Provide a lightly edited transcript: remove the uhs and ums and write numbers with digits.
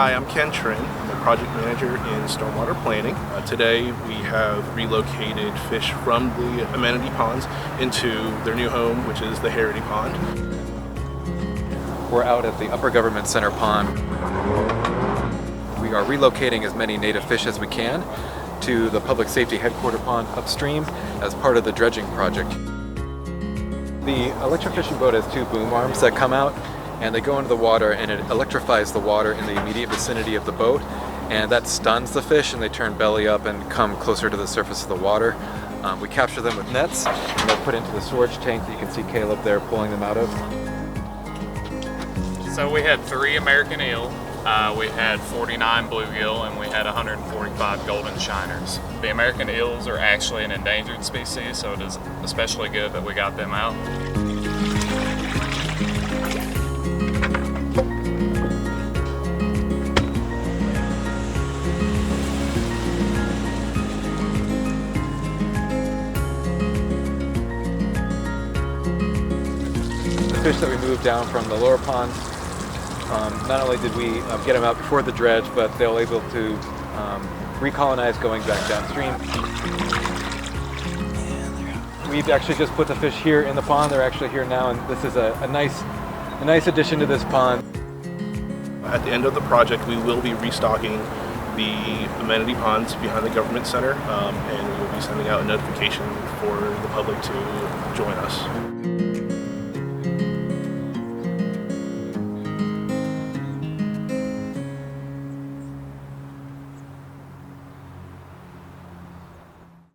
Hi, I'm Ken Trin. I'm a project manager in stormwater planning. Today we have relocated fish from the amenity ponds into their new home, which is the Harity Pond. We're out at the Upper Government Center Pond. We are relocating as many native fish as we can to the Public Safety Headquarter Pond upstream as part of the dredging project. The electrofishing boat has two boom arms that come out, and they go into the water and it electrifies the water in the immediate vicinity of the boat, and that stuns the fish and they turn belly up and come closer to the surface of the water. We capture them with nets and they're put into the storage tank that you can see Caleb there pulling them out of. So we had 3 American eel, we had 49 bluegill, and we had 145 golden shiners. The American eels are actually an endangered species, so it is especially good that we got them out. The fish that we moved down from the lower ponds, not only did we get them out before the dredge, but they were able to recolonize going back downstream. We've actually just put the fish here in the pond. They're actually here now, and this is a nice addition to this pond. At the end of the project, we will be restocking the amenity ponds behind the government center, and we will be sending out a notification for the public to join us.